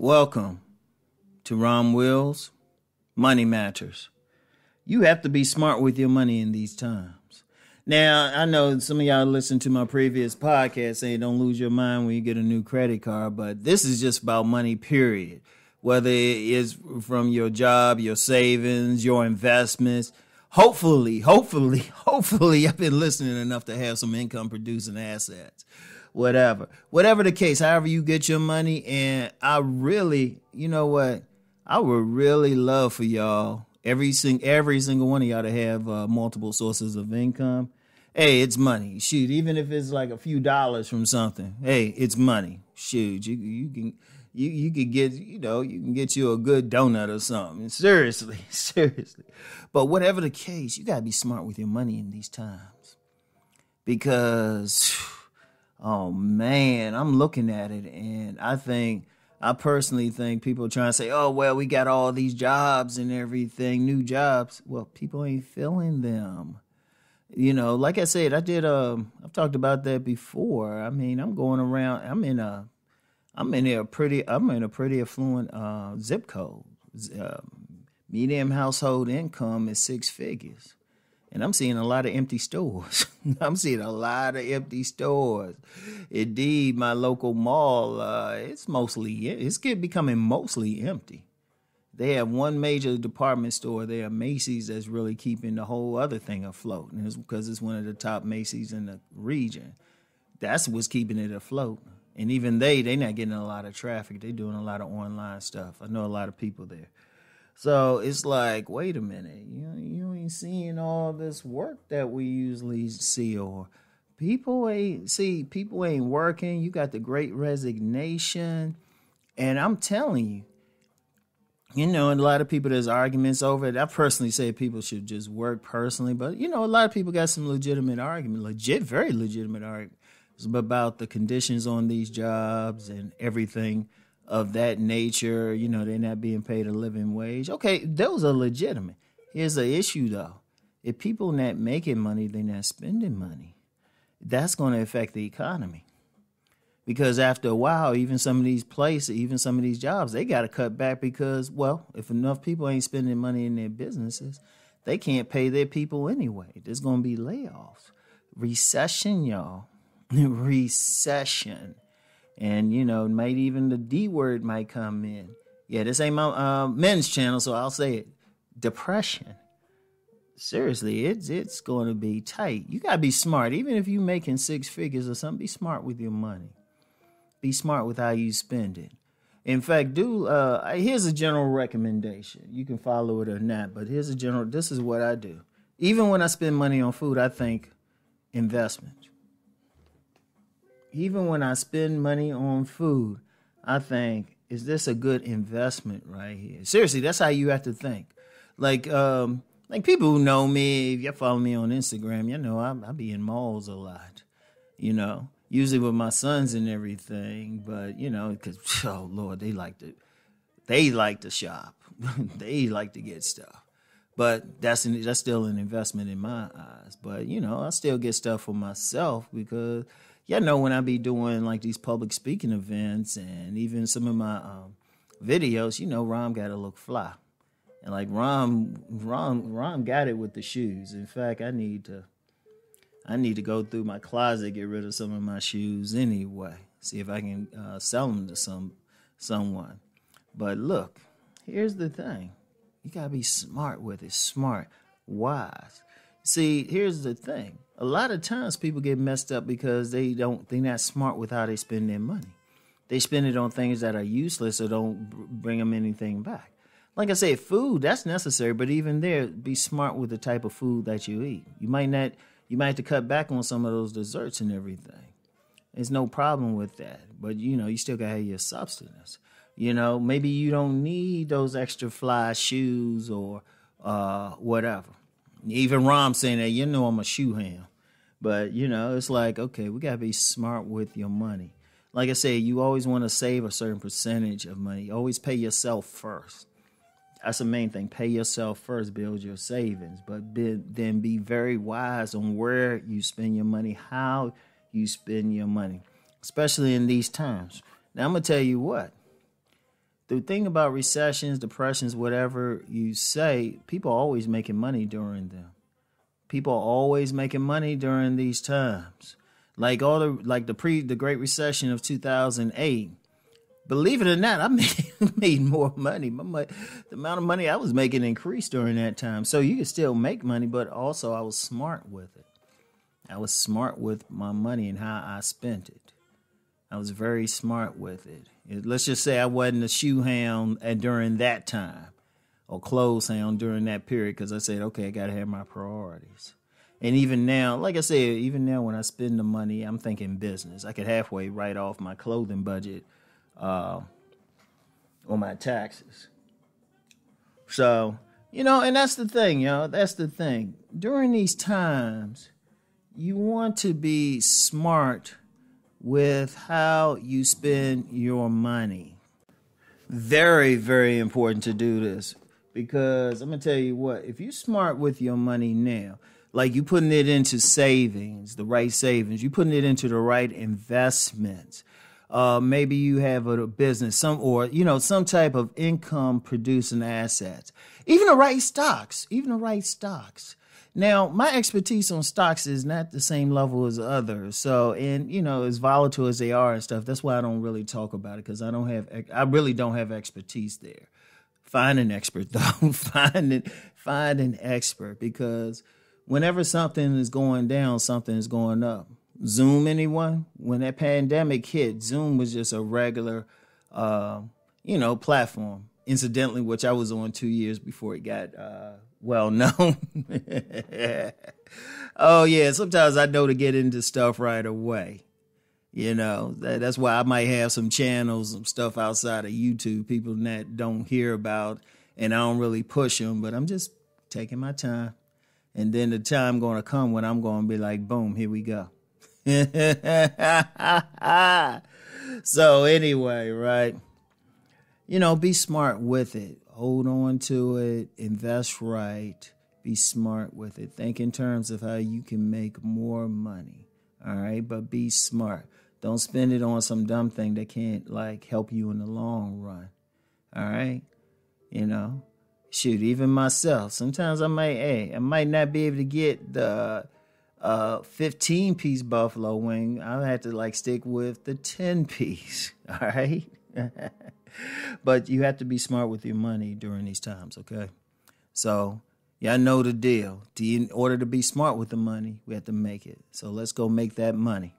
Welcome to Rom Wills, Money Matters. You have to be smart with your money in these times. Now, I know some of y'all listened to my previous podcast saying don't lose your mind when you get a new credit card, but this is just about money, period. Whether it is from your job, your savings, your investments. Hopefully, I've been listening enough to have some income producing assets. Whatever the case, however you get your money. And I really, I would really love for y'all, every single one of y'all to have multiple sources of income. Hey, it's money. Shoot, even if it's like a few dollars from something. Hey, it's money. Shoot, you can get, you can get you a good donut or something. Seriously. But whatever the case, you got to be smart with your money in these times. Because, oh man, I'm looking at it and I personally think people are trying to say, oh, well, we got all these jobs and everything, new jobs. Well, people ain't filling them. Like I said, I've talked about that before. I mean, I'm going around, I'm in a pretty affluent zip code. Medium household income is 6 figures. And I'm seeing a lot of empty stores. Indeed, my local mall, it's becoming mostly empty. They have one major department store there, Macy's, that's really keeping the whole other thing afloat. And it's because it's one of the top Macy's in the region. That's what's keeping it afloat. And even they're not getting a lot of traffic. They're doing a lot of online stuff. I know a lot of people there. So it's like, wait a minute, you ain't seeing all this work that we usually see, or people ain't working. You got the Great Resignation. And I'm telling you, and a lot of people, there's arguments over it. I personally say people should just work personally, but a lot of people got some very legitimate arguments about the conditions on these jobs and everything of that nature. They're not being paid a living wage. Okay, those are legitimate. Here's the issue, though. If people not making money, they're not spending money. That's going to affect the economy. Because after a while, even some of these jobs, they got to cut back because, well, if enough people ain't spending money in their businesses, they can't pay their people anyway. There's going to be layoffs. Recession, y'all. Recession. And, might even the D word might come in. Yeah, this ain't my men's channel, so I'll say it. Depression. Seriously, it's going to be tight. You got to be smart. Even if you're making 6 figures or something, be smart with your money. Be smart with how you spend it. In fact, here's a general recommendation. You can follow it or not, but this is what I do. Even when I spend money on food, I think investment. Even when I spend money on food, I think, is this a good investment right here? Seriously, that's how you have to think. Like people who know me, if you follow me on Instagram, I be in malls a lot, usually with my sons and everything. But, because, oh, Lord, they like to shop. They like to get stuff. But that's still an investment in my eyes. But, I still get stuff for myself because, when I be doing like these public speaking events and even some of my videos, Rom got to look fly. And like Rom got it with the shoes. In fact, I need to go through my closet, get rid of some of my shoes anyway. See if I can sell them to someone. But look, here's the thing. You got to be smart with it. Smart, wise. See, here's the thing. A lot of times people get messed up because they're not smart with how they spend their money. They spend it on things that are useless or don't bring them anything back. Like I said, food, that's necessary, but even there, be smart with the type of food that you eat. You might have to cut back on some of those desserts and everything. There's no problem with that. But, you still got to have your substance. Maybe you don't need those extra fly shoes or whatever. Even Rom saying that, I'm a shoe ham. But, it's like, okay, we got to be smart with your money. Like I said, you always want to save a certain percentage of money. Always pay yourself first. That's the main thing. Pay yourself first, build your savings. But then be very wise on where you spend your money, how you spend your money, especially in these times. Now, I'm going to tell you what. The thing about recessions, depressions, whatever you say, people are always making money during them. People are always making money during these times. Like the Great Recession of 2008. Believe it or not, I made more money. The amount of money I was making increased during that time. So you can still make money, but also I was smart with it. I was smart with my money and how I spent it. I was very smart with it. Let's just say I wasn't a shoe hound during that time or clothes hound during that period because I said, okay, I got to have my priorities. And even now, like I said, even now when I spend the money, I'm thinking business. I could halfway write off my clothing budget on my taxes. So, and that's the thing, that's the thing. During these times, you want to be smart with how you spend your money. Very, very important to do this because I'm going to tell you what, if you're smart with your money now, like you putting it into savings, the right savings, you putting it into the right investments. Maybe you have a business, some type of income producing assets, even the right stocks. Now, my expertise on stocks is not the same level as others. So, and as volatile as they are and stuff, that's why I don't really talk about it because I really don't have expertise there. Find an expert though. Find an expert because whenever something is going down, something is going up. Zoom, anyone? When that pandemic hit, Zoom was just a regular, platform. Incidentally, which I was on 2 years before it got well known. Oh, yeah. Sometimes I know to get into stuff right away. That's why I might have some channels, some stuff outside of YouTube, people that don't hear about, and I don't really push them, but I'm just taking my time. And then the time going to come when I'm going to be like, boom, here we go. So anyway, right? Be smart with it. Hold on to it. Invest right. Be smart with it. Think in terms of how you can make more money. All right? But be smart. Don't spend it on some dumb thing that can't help you in the long run. All right? Shoot, even myself. Sometimes I might not be able to get the 15-piece buffalo wing. I have to stick with the 10-piece. All right? But you have to be smart with your money during these times, okay? So, y'all know the deal. In order to be smart with the money, we have to make it. So let's go make that money.